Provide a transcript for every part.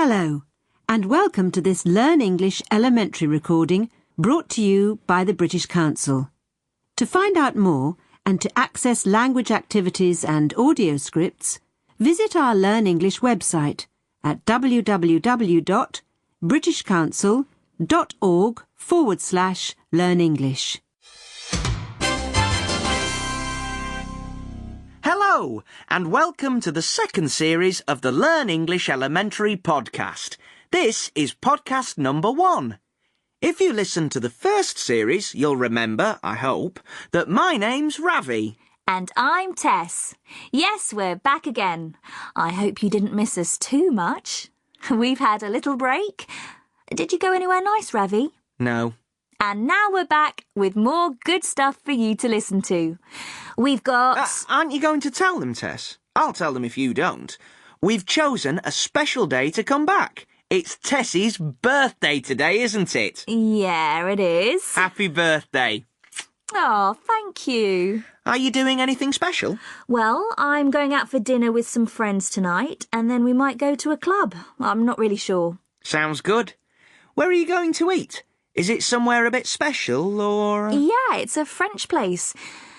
Hello, and welcome to this Learn English Elementary recording brought to you by the British Council. To find out more and to access language activities and audio scripts, visit our Learn English website at www.britishcouncil.org/learnenglish. Hello, and welcome to the second series of the Learn English Elementary podcast. This is podcast number 1. If you listened to the first series, you'll remember, I hope, that my name's Ravi. And I'm Tess. Yes, we're back again. I hope you didn't miss us too much. We've had a little break. Did you go anywhere nice, Ravi? No. And now we're back with more good stuff for you to listen to. We've got... Aren't you going to tell them, Tess? I'll tell them if you don't. We've chosen a special day to come back. It's Tessie's birthday today, isn't it? Yeah, it is. Happy birthday. Oh, thank you. Are you doing anything special? Well, I'm going out for dinner with some friends tonight, and then we might go to a club. I'm not really sure. Sounds good. Where are you going to eat? Is it somewhere a bit special, or...? Yeah, it's a French place.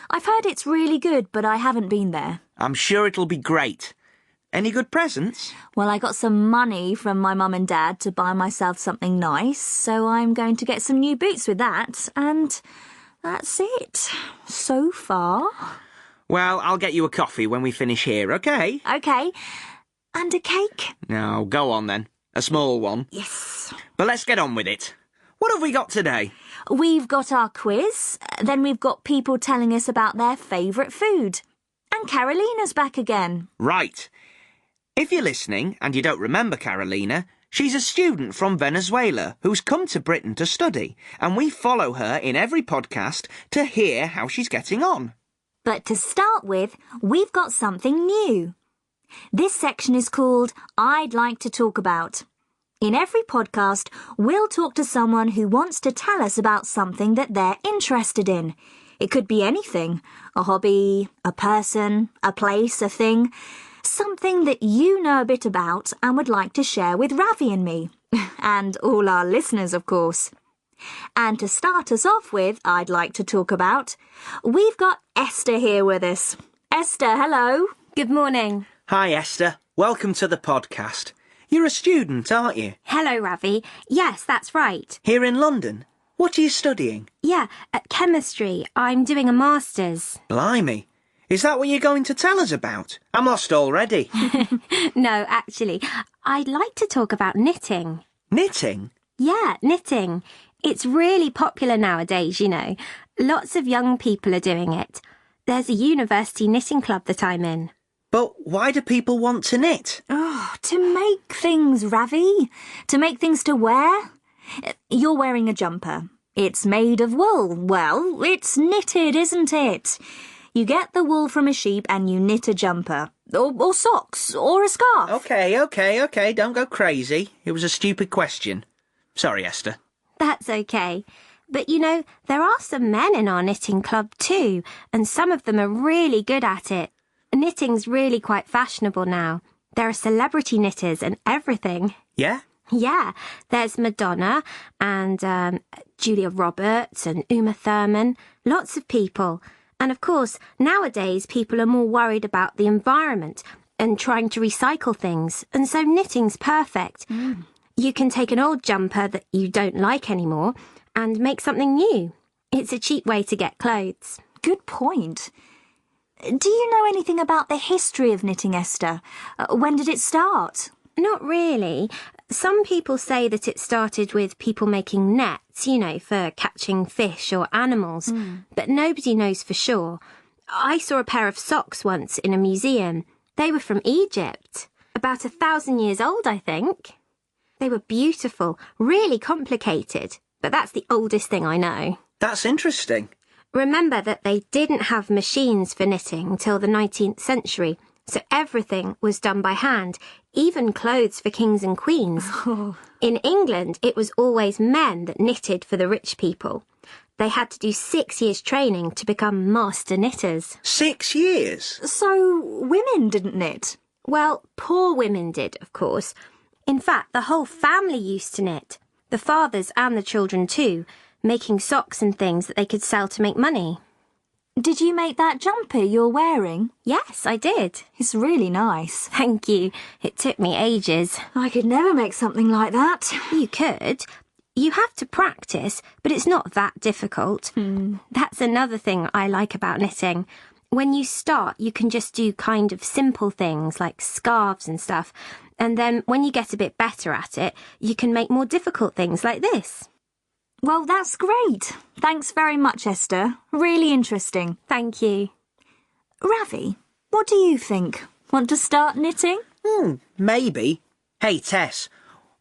I've heard it's really good, but I haven't been there. I'm sure it'll be great. Any good presents? Well, I got some money from my mum and dad to buy myself something nice, so I'm going to get some new boots with that, and that's it. So far. Well, I'll get you a coffee when we finish here, OK? OK. And a cake? No, go on then. A small one. Yes. But let's get on with it. What have we got today? We've got our quiz, then we've got people telling us about their favourite food. And Carolina's back again. Right. If you're listening and you don't remember Carolina, she's a student from Venezuela who's come to Britain to study, and we follow her in every podcast to hear how she's getting on. But to start with, we've got something new. This section is called I'd Like to Talk About. In every podcast, we'll talk to someone who wants to tell us about something that they're interested in. It could be anything, a hobby, a person, a place, a thing, something that you know a bit about and would like to share with Ravi and me, and all our listeners, of course. And to start us off with, I'd like to talk about, we've got Esther here with us. Esther, hello. Good morning. Hi, Esther. Welcome to the podcast. You're a student, aren't you? Hello, Ravi. Yes, that's right. Here in London. What are you studying? Yeah, chemistry. I'm doing a master's. Blimey. Is that what you're going to tell us about? I'm lost already. No, actually, I'd like to talk about knitting. Knitting? Yeah, knitting. It's really popular nowadays, you know. Lots of young people are doing it. There's a university knitting club that I'm in. But why do people want to knit? Oh, to make things, Ravi. To make things to wear. You're wearing a jumper. It's made of wool. Well, it's knitted, isn't it? You get the wool from a sheep and you knit a jumper. Or socks. Or a scarf. OK. Don't go crazy. It was a stupid question. Sorry, Esther. That's OK. But, you know, there are some men in our knitting club too, and some of them are really good at it. Knitting's really quite fashionable now. There are celebrity knitters and everything. Yeah? Yeah, there's Madonna and Julia Roberts and Uma Thurman, lots of people. And of course, nowadays people are more worried about the environment and trying to recycle things, and so knitting's perfect. You can take an old jumper that you don't like anymore and make something new. It's a cheap way to get clothes. Good point. Do you know anything about the history of knitting, Esther? When did it start? Not really. Some people say that it started with people making nets, you know, for catching fish or animals, but nobody knows for sure. I saw a pair of socks once in a museum. They were from Egypt, about 1,000 years old, I think. They were beautiful, really complicated, but that's the oldest thing I know. That's interesting. Remember that they didn't have machines for knitting till the 19th century, so everything was done by hand, even clothes for kings and queens. In England, it was always men that knitted for the rich people. They had to do 6 years training to become master knitters. 6 years? So women didn't knit? Well, poor women did, of course. In fact, the whole family used to knit. The fathers and the children too, making socks and things that they could sell to make money. Did you make that jumper you're wearing? Yes, I did. It's really nice. Thank you. It took me ages. I could never make something like that. You could. You have to practice, but it's not that difficult. That's another thing I like about knitting. When you start, you can just do kind of simple things like scarves and stuff. And then when you get a bit better at it, you can make more difficult things like this. Well, that's great. Thanks very much, Esther. Really interesting. Thank you. Ravi, what do you think? Want to start knitting? Maybe. Hey, Tess,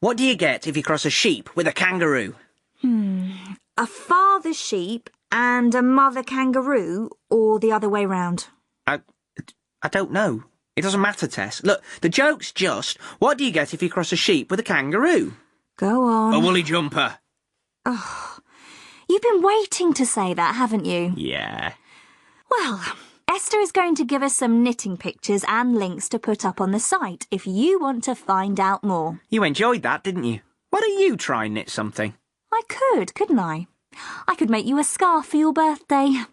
what do you get if you cross a sheep with a kangaroo? A father sheep and a mother kangaroo, or the other way round? I don't know. It doesn't matter, Tess. Look, the joke's just, what do you get if you cross a sheep with a kangaroo? Go on. A woolly jumper. You've been waiting to say that, haven't you? Yeah. Well, Esther is going to give us some knitting pictures and links to put up on the site if you want to find out more. You enjoyed that, didn't you? Why don't you try and knit something? I could, couldn't I? I could make you a scarf for your birthday.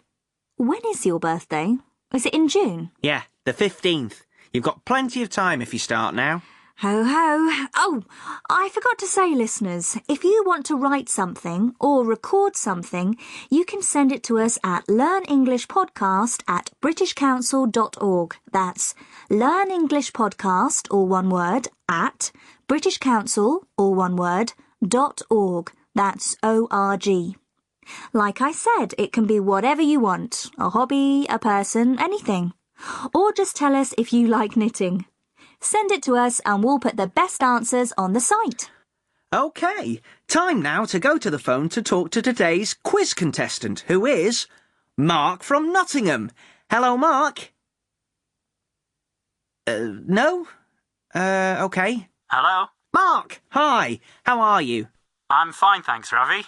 When is your birthday? Is it in June? Yeah, the 15th. You've got plenty of time if you start now. Ho ho. Oh, I forgot to say, listeners, if you want to write something or record something, you can send it to us at learnenglishpodcast@britishcouncil.org. That's learnenglishpodcast, all one word, at britishcouncil, all one word, .org. That's O-R-G. Like I said, it can be whatever you want, a hobby, a person, anything. Or just tell us if you like knitting. Send it to us and we'll put the best answers on the site. OK, time now to go to the phone to talk to today's quiz contestant, who is Mark from Nottingham. Hello, Mark. No? OK. Hello? Mark, hi. How are you? I'm fine, thanks, Ravi.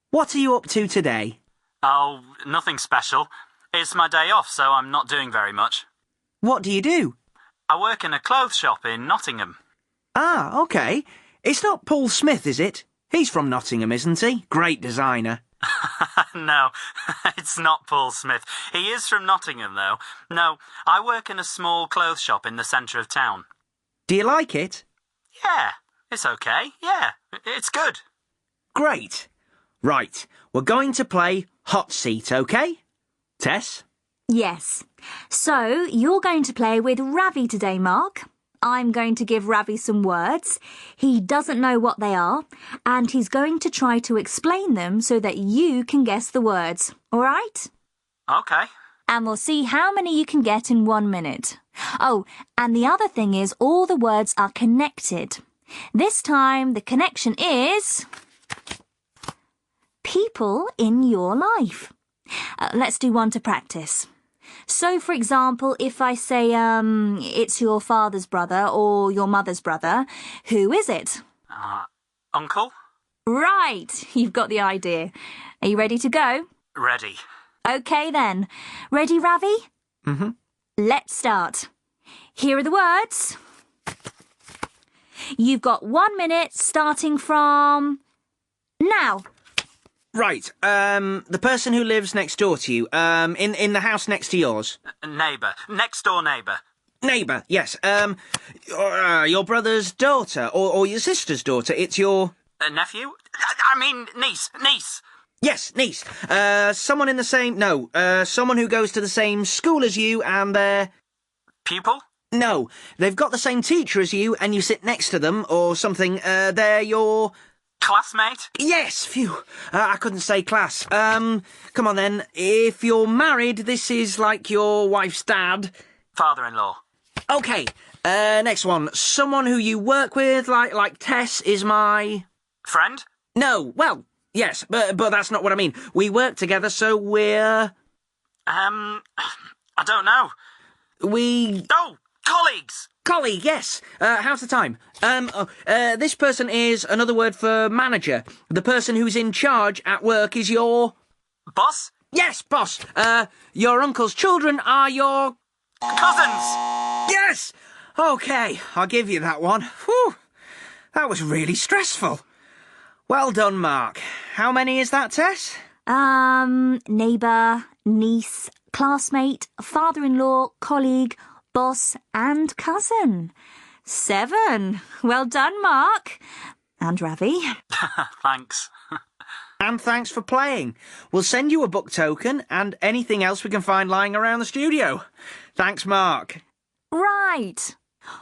What are you up to today? Oh, nothing special. It's my day off, so I'm not doing very much. What do you do? I work in a clothes shop in Nottingham. Ah, OK. It's not Paul Smith, is it? He's from Nottingham, isn't he? Great designer. No, it's not Paul Smith. He is from Nottingham, though. No, I work in a small clothes shop in the centre of town. Do you like it? Yeah, it's okay. Yeah, it's good. Great. Right, we're going to play Hot Seat, OK? Tess? Yes. So, you're going to play with Ravi today, Mark. I'm going to give Ravi some words. He doesn't know what they are, and he's going to try to explain them so that you can guess the words. All right? Okay. And we'll see how many you can get in 1 minute. Oh, and the other thing is all the words are connected. This time, the connection is people in your life. Let's do one to practice. So, for example, if I say, it's your father's brother or your mother's brother, who is it? Uncle? Right, you've got the idea. Are you ready to go? Ready. OK then. Ready, Ravi? Mm-hmm. Let's start. Here are the words. You've got 1 minute starting from now. Right, the person who lives next door to you, in the house next to yours. Neighbour. Next door neighbour. Neighbour, yes. Your brother's daughter, or your sister's daughter. It's your... Nephew? I mean, niece. Niece. Yes, niece. Someone in the same... No, someone who goes to the same school as you and they're... Pupil? No, they've got the same teacher as you and you sit next to them or something. They're your... Classmate? Yes, phew. I couldn't say class. Come on then. If you're married, this is like your wife's dad. Father-in-law. OK, next one. Someone who you work with, like Tess, is my... Friend? No, well, yes, but that's not what I mean. We work together, so we're... I don't know. Oh, colleagues! Colleague, yes. How's the time? This person is another word for manager. The person who's in charge at work is your... Boss? Yes, boss. Your uncle's children are your... Cousins! Yes! OK, I'll give you that one. Whew. That was really stressful. Well done, Mark. How many is that, Tess? Neighbour, niece, classmate, father-in-law, colleague, boss and cousin. 7. Well done, Mark. And Ravi. Thanks. And thanks for playing. We'll send you a book token and anything else we can find lying around the studio. Thanks, Mark. Right.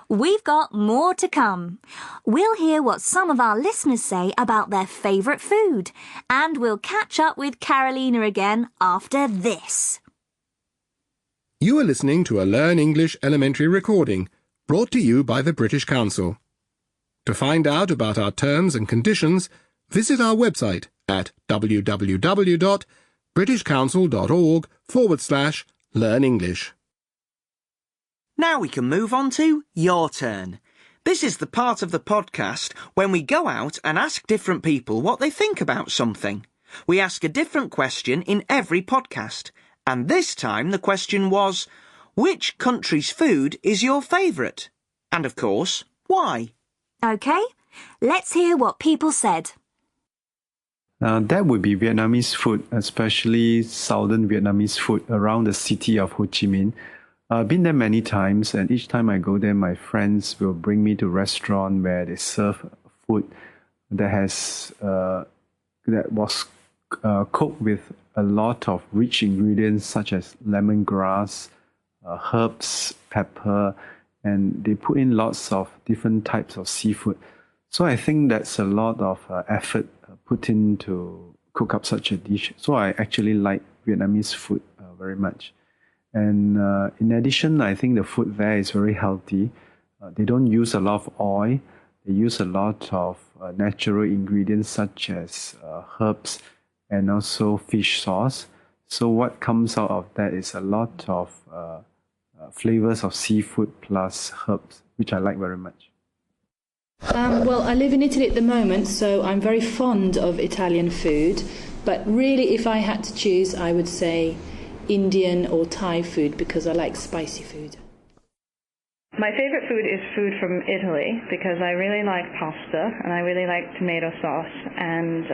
We've got more to come. We'll hear what some of our listeners say about their favourite food, and we'll catch up with Carolina again after this. You are listening to a Learn English Elementary recording, brought to you by the British Council. To find out about our terms and conditions, visit our website at www.britishcouncil.org/learnenglish. Now we can move on to Your Turn. This is the part of the podcast when we go out and ask different people what they think about something. We ask a different question in every podcast, and this time the question was, which country's food is your favourite? And of course, why? OK, let's hear what people said. That would be Vietnamese food, especially southern Vietnamese food around the city of Ho Chi Minh. I've been there many times, and each time I go there, my friends will bring me to a restaurant where they serve food that was cooked with a lot of rich ingredients such as lemongrass, herbs, pepper, and they put in lots of different types of seafood. So I think that's a lot of effort put in to cook up such a dish. So I actually like Vietnamese food very much. And in addition, I think the food there is very healthy. They don't use a lot of oil. They use a lot of natural ingredients such as herbs and also fish sauce. So what comes out of that is a lot of flavors of seafood plus herbs, which I like very much. Well, I live in Italy at the moment, so I'm very fond of Italian food. But really, if I had to choose, I would say Indian or Thai food because I like spicy food. My favourite food is food from Italy because I really like pasta and I really like tomato sauce and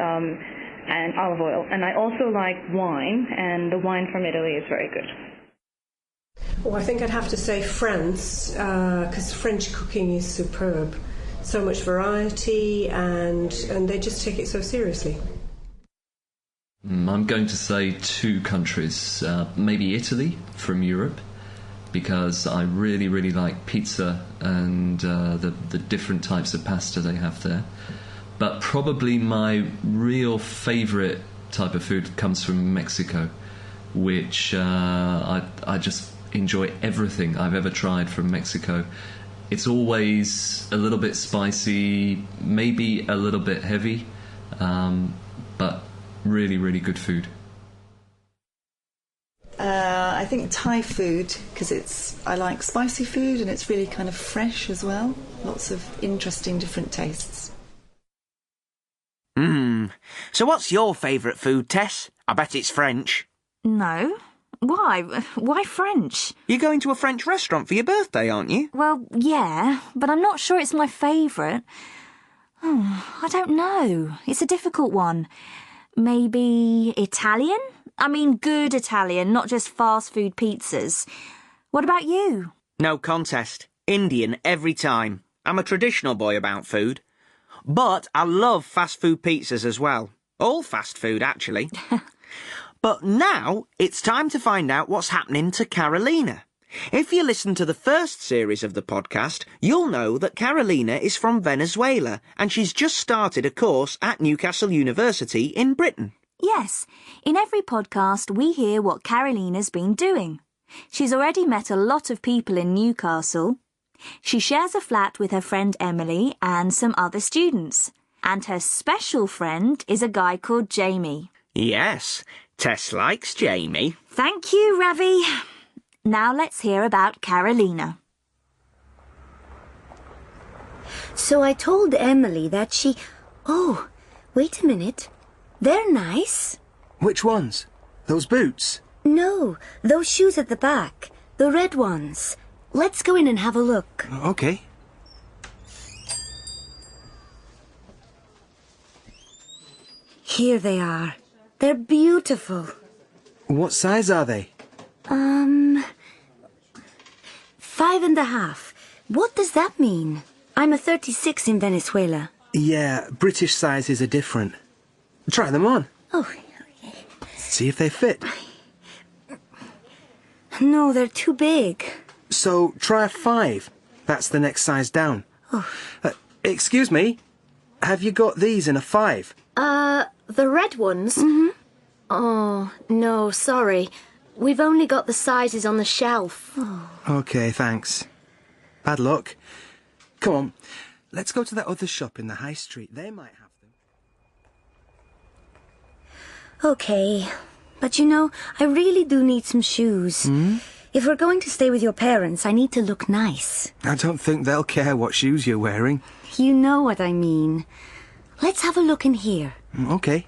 olive oil. And I also like wine, and the wine from Italy is very good. Well, I think I'd have to say France, because French cooking is superb. So much variety, and they just take it so seriously. I'm going to say 2 countries, maybe Italy from Europe, because I really, really like pizza and the different types of pasta they have there. But probably my real favourite type of food comes from Mexico, which I just enjoy everything I've ever tried from Mexico. It's always a little bit spicy, maybe a little bit heavy, but really, really good food. I think Thai food, because I like spicy food and it's really kind of fresh as well. Lots of interesting different tastes. So what's your favourite food, Tess? I bet it's French. No. Why? Why French? You're going to a French restaurant for your birthday, aren't you? Well, yeah, but I'm not sure it's my favourite. I don't know. It's a difficult one. Maybe Italian? I mean good Italian, not just fast food pizzas. What about you? No contest. Indian every time. I'm a traditional boy about food. But I love fast food pizzas as well. All fast food, actually. But now it's time to find out what's happening to Carolina. If you listen to the first series of the podcast, you'll know that Carolina is from Venezuela and she's just started a course at Newcastle University in Britain. Yes, in every podcast we hear what Carolina's been doing. She's already met a lot of people in Newcastle. She shares a flat with her friend Emily and some other students. And her special friend is a guy called Jamie. Yes, Tess likes Jamie. Thank you, Ravi. Now let's hear about Carolina. So I told Emily that she... Oh, wait a minute. They're nice. Which ones? Those boots? No, those shoes at the back. The red ones. Let's go in and have a look. Okay. Here they are. They're beautiful. What size are they? 5.5. What does that mean? I'm a 36 in Venezuela. Yeah, British sizes are different. Try them on. Oh, See if they fit. no, they're too big. So try a 5. That's the next size down. Excuse me. Have you got these in a 5? The red ones? Mm-hmm. Oh, no, sorry. We've only got the sizes on the shelf. Okay, thanks. Bad luck. Come on, let's go to that other shop in the high street. They might have them. Okay, but you know, I really do need some shoes. If we're going to stay with your parents, I need to look nice. I don't think they'll care what shoes you're wearing. You know what I mean. Let's have a look in here. Okay.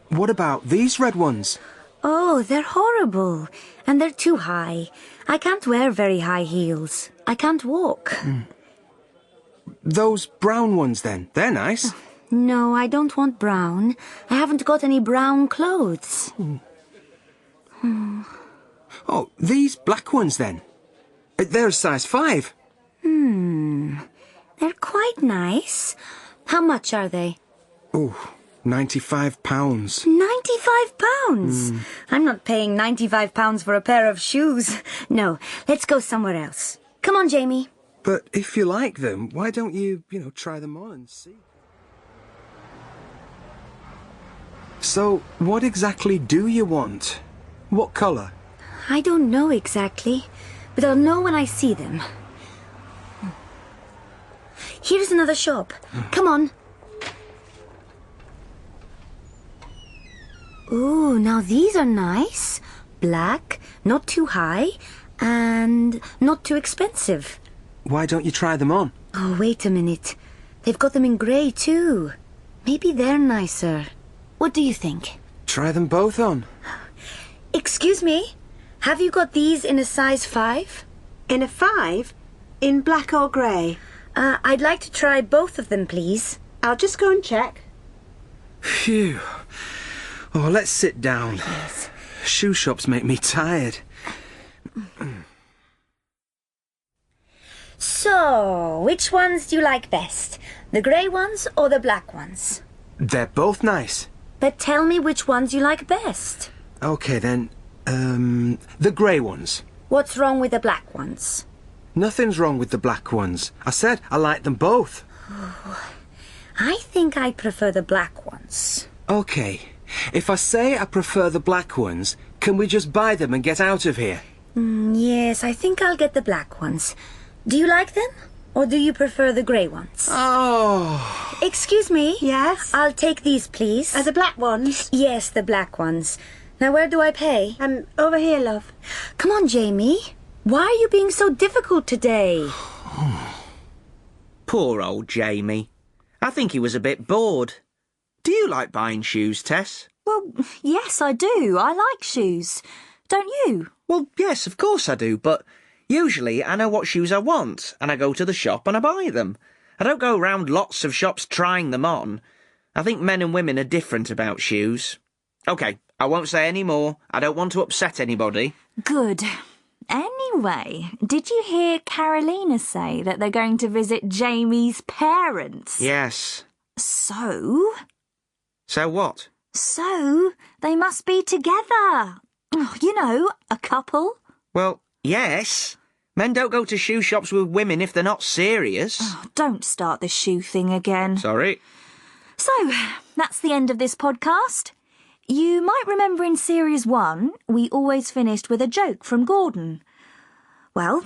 What about these red ones? Oh, they're horrible. And they're too high. I can't wear very high heels. I can't walk. Those brown ones then, they're nice. No, I don't want brown. I haven't got any brown clothes. Oh, these black ones then. They're a size 5. They're quite nice. How much are they? Oh, £95. 95 pounds? I'm not paying 95 pounds for a pair of shoes. No, let's go somewhere else. Come on, Jamie. But if you like them, why don't you, try them on and see? So, what exactly do you want? What colour? I don't know exactly, but I'll know when I see them. Here's another shop. Come on. Ooh, now these are nice. Black, not too high, and not too expensive. Why don't you try them on? Oh, wait a minute. They've got them in grey too. Maybe they're nicer. What do you think? Try them both on. Excuse me? Have you got these in a size 5? In a 5? In black or grey? I'd like to try both of them, please. I'll just go and check. Phew. Oh, let's sit down. Yes. Shoe shops make me tired. So, which ones do you like best? The grey ones or the black ones? They're both nice. But tell me which ones you like best. Okay, then. The grey ones. What's wrong with the black ones? Nothing's wrong with the black ones. I said I like them both. I think I prefer the black ones. Okay. If I say I prefer the black ones, can we just buy them and get out of here? Yes, I think I'll get the black ones. Do you like them? Or do you prefer the grey ones? Oh. Excuse me? Yes? I'll take these, please. The black ones? Yes, the black ones. Now, where do I pay? Over here, love. Come on, Jamie. Why are you being so difficult today? Poor old Jamie. I think he was a bit bored. Do you like buying shoes, Tess? Well, yes, I do. I like shoes. Don't you? Well, yes, of course I do, but usually I know what shoes I want, and I go to the shop and I buy them. I don't go round lots of shops trying them on. I think men and women are different about shoes. OK, I won't say any more. I don't want to upset anybody. Good. Anyway, did you hear Carolina say that they're going to visit Jamie's parents? Yes. So? So what? So, they must be together. You know, a couple. Well, yes. Men don't go to shoe shops with women if they're not serious. Oh, don't start the shoe thing again. Sorry. So, that's the end of this podcast. You might remember in Series 1, we always finished with a joke from Gordon. Well,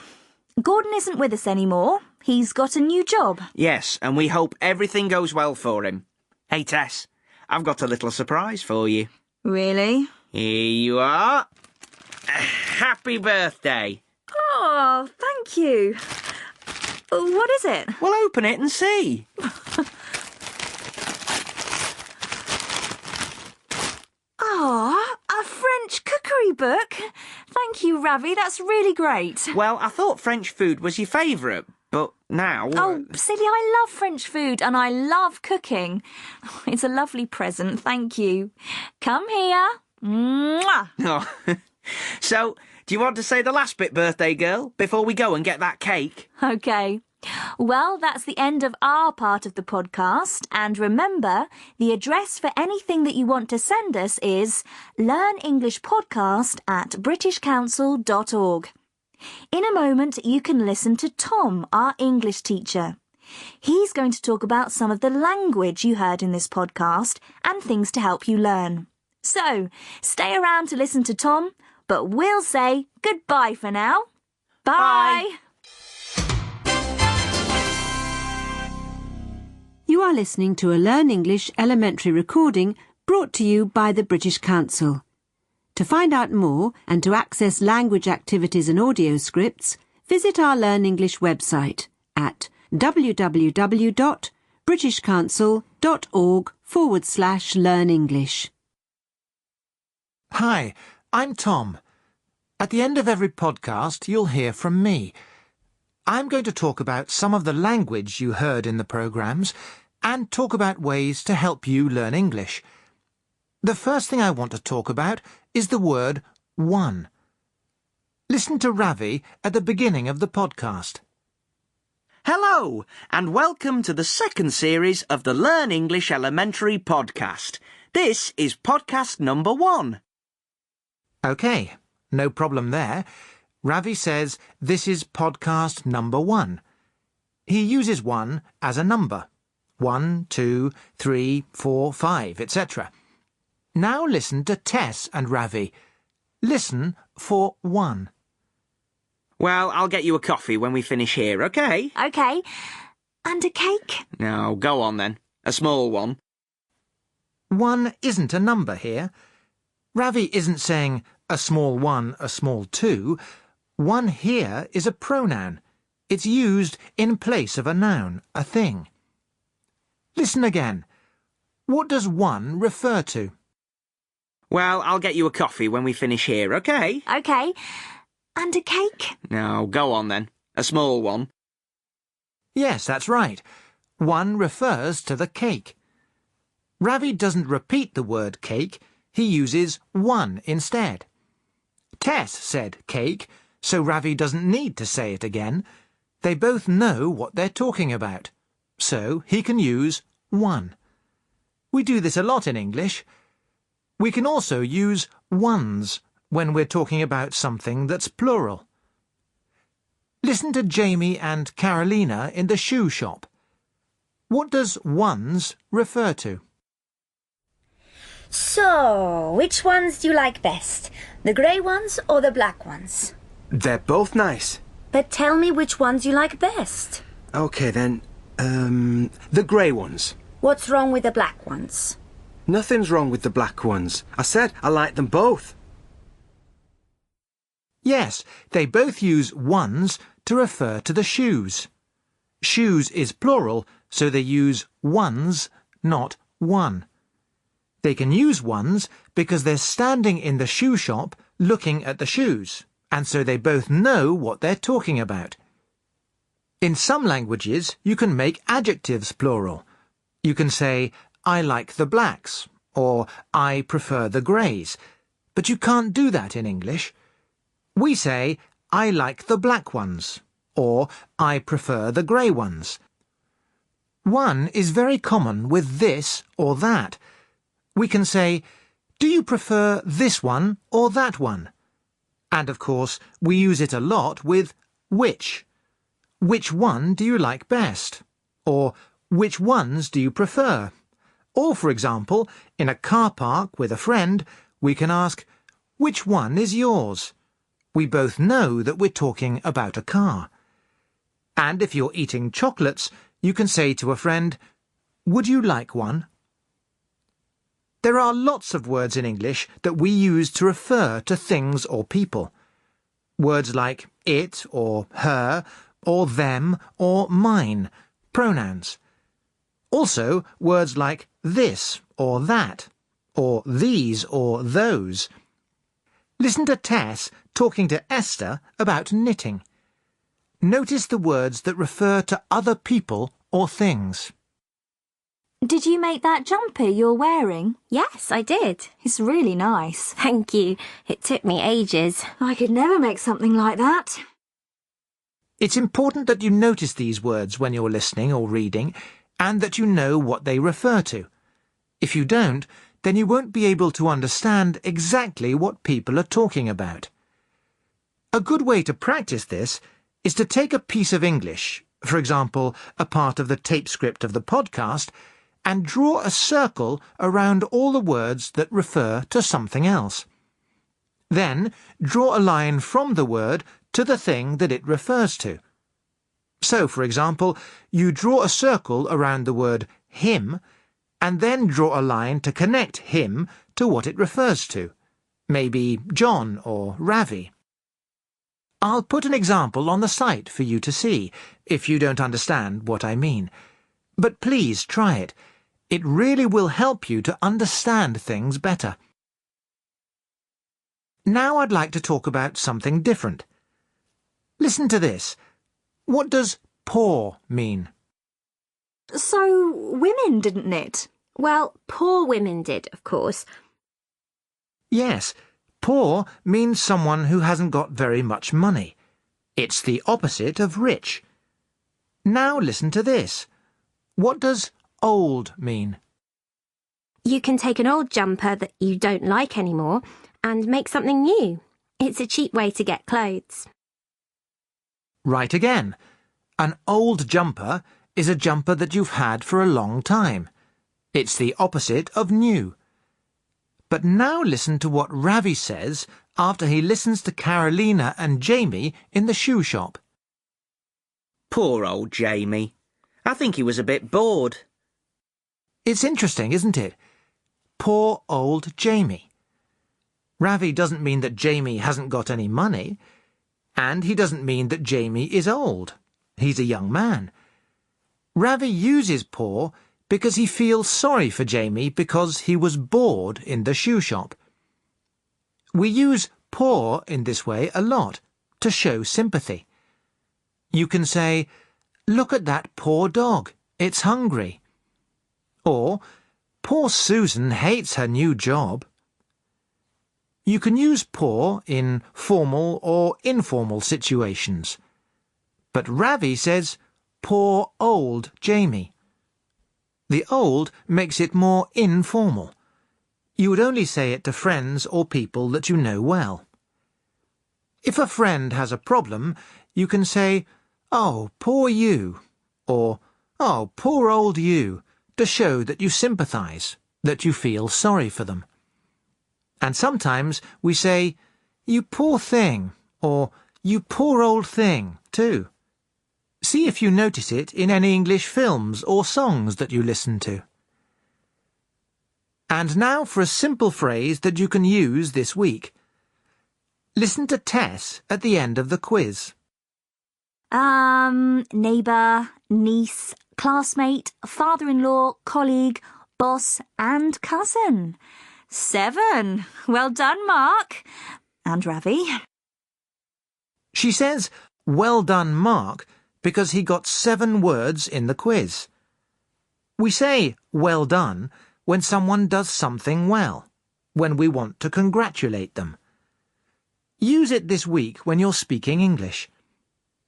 Gordon isn't with us anymore. He's got a new job. Yes, and we hope everything goes well for him. Hey, Tess, I've got a little surprise for you. Really? Here you are. Happy birthday. Oh, thank you. What is it? Well, open it and see. Oh, a French cookery book. Thank you, Ravi. That's really great. Well, I thought French food was your favourite, but now... Oh, silly, I love French food and I love cooking. It's a lovely present, thank you. Come here. Mwah! Oh. So, do you want to say the last bit, birthday girl, before we go and get that cake? OK. Well, that's the end of our part of the podcast. And remember, the address for anything that you want to send us is learnenglishpodcast@britishcouncil.org. In a moment, you can listen to Tom, our English teacher. He's going to talk about some of the language you heard in this podcast and things to help you learn. So, stay around to listen to Tom, but we'll say goodbye for now. Bye. You are listening to a Learn English elementary recording brought to you by the British Council. To find out more and to access language activities and audio scripts, visit our Learn English website at www.britishcouncil.org/learnenglish. Hi, I'm Tom. At the end of every podcast, you'll hear from me. I'm going to talk about some of the language you heard in the programmes and talk about ways to help you learn English. The first thing I want to talk about is the word one. Listen to Ravi at the beginning of the podcast. Hello, and welcome to the second series of the Learn English Elementary podcast. This is podcast number 1. OK, no problem there. Ravi says this is podcast number 1. He uses 1 as a number. 1, 2, 3, 4, 5, etc. Now listen to Tess and Ravi. Listen for 1. Well, I'll get you a coffee when we finish here, OK? OK. And a cake? No, go on then. A small one. 1 isn't a number here. Ravi isn't saying a small 1, a small 2. 1 here is a pronoun. It's used in place of a noun, a thing. Listen again. What does 1 refer to? Well, I'll get you a coffee when we finish here, OK? OK. And a cake? No, go on then. A small one. Yes, that's right. 1 refers to the cake. Ravi doesn't repeat the word cake. He uses 1 instead. Tess said cake, so Ravi doesn't need to say it again. They both know what they're talking about, so he can use 1. We do this a lot in English. We can also use ones when we're talking about something that's plural. Listen to Jamie and Carolina in the shoe shop. What does ones refer to? So, which ones do you like best? The grey ones or the black ones? They're both nice. But tell me which ones you like best. OK, then, the grey ones. What's wrong with the black ones? Nothing's wrong with the black ones. I said I like them both. Yes, they both use ones to refer to the shoes. Shoes is plural, so they use ones, not 1. They can use ones because they're standing in the shoe shop looking at the shoes, and so they both know what they're talking about. In some languages, you can make adjectives plural. You can say, I like the blacks, or I prefer the greys, but you can't do that in English. We say, I like the black ones, or I prefer the grey ones. 1 is very common with this or that. We can say, do you prefer this one or that one? And of course, we use it a lot with which. Which one do you like best? Or which ones do you prefer? Or, for example, in a car park with a friend, we can ask, which one is yours? We both know that we're talking about a car. And if you're eating chocolates, you can say to a friend, would you like one? There are lots of words in English that we use to refer to things or people. Words like it or her or them or mine, pronouns. Also, words like this or that, or these or those. Listen to Tess talking to Esther about knitting. Notice the words that refer to other people or things. Did you make that jumper you're wearing? Yes, I did. It's really nice. Thank you. It took me ages. I could never make something like that. It's important that you notice these words when you're listening or reading, and that you know what they refer to. If you don't, then you won't be able to understand exactly what people are talking about. A good way to practice this is to take a piece of English, for example, a part of the tape script of the podcast, and draw a circle around all the words that refer to something else. Then draw a line from the word to the thing that it refers to. So, for example, you draw a circle around the word him, and then draw a line to connect him to what it refers to, maybe John or Ravi. I'll put an example on the site for you to see, if you don't understand what I mean. But please try it. It really will help you to understand things better. Now I'd like to talk about something different. Listen to this. What does poor mean? So, women didn't knit? Well, poor women did, of course. Yes, poor means someone who hasn't got very much money. It's the opposite of rich. Now listen to this. What does old mean? You can take an old jumper that you don't like anymore and make something new. It's a cheap way to get clothes. Right again. An old jumper is a jumper that you've had for a long time. It's the opposite of new. But now listen to what Ravi says after he listens to Carolina and Jamie in the shoe shop. Poor old Jamie. I think he was a bit bored. It's interesting, isn't it? Poor old Jamie. Ravi doesn't mean that Jamie hasn't got any money, and he doesn't mean that Jamie is old. He's a young man. Ravi uses poor because he feels sorry for Jamie because he was bored in the shoe shop. We use poor in this way a lot, to show sympathy. You can say, "Look at that poor dog, it's hungry." Or, "Poor Susan hates her new job." You can use poor in formal or informal situations. But Ravi says, "Poor old Jamie." The old makes it more informal. You would only say it to friends or people that you know well. If a friend has a problem, you can say, "Oh, poor you," or "Oh, poor old you," to show that you sympathize, that you feel sorry for them. And sometimes we say, "You poor thing," or "You poor old thing," too. See if you notice it in any English films or songs that you listen to. And now for a simple phrase that you can use this week. Listen to Tess at the end of the quiz. Neighbour, niece, classmate, father-in-law, colleague, boss and cousin. 7. Well done, Mark. And Ravi. She says, "Well done, Mark," because he got 7 words in the quiz. We say "well done" when someone does something well, when we want to congratulate them. Use it this week when you're speaking English.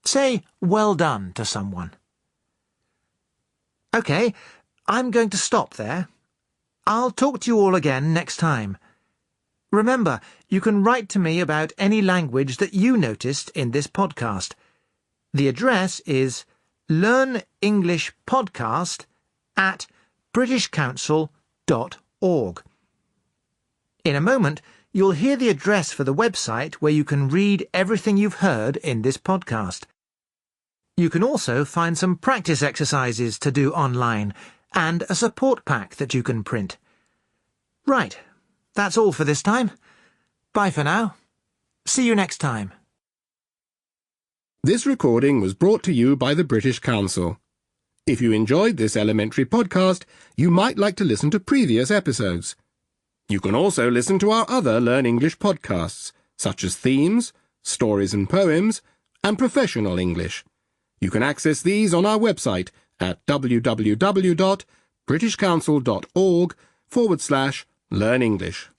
Say "well done" to someone. OK, I'm going to stop there. I'll talk to you all again next time. Remember, you can write to me about any language that you noticed in this podcast. The address is learnenglishpodcast@britishcouncil.org. In a moment, you'll hear the address for the website where you can read everything you've heard in this podcast. You can also find some practice exercises to do online and a support pack that you can print. Right, that's all for this time. Bye for now. See you next time. This recording was brought to you by the British Council. If you enjoyed this elementary podcast, you might like to listen to previous episodes. You can also listen to our other Learn English podcasts, such as Themes, Stories and Poems, and professional English. You can access these on our website at www.britishcouncil.org/learn English.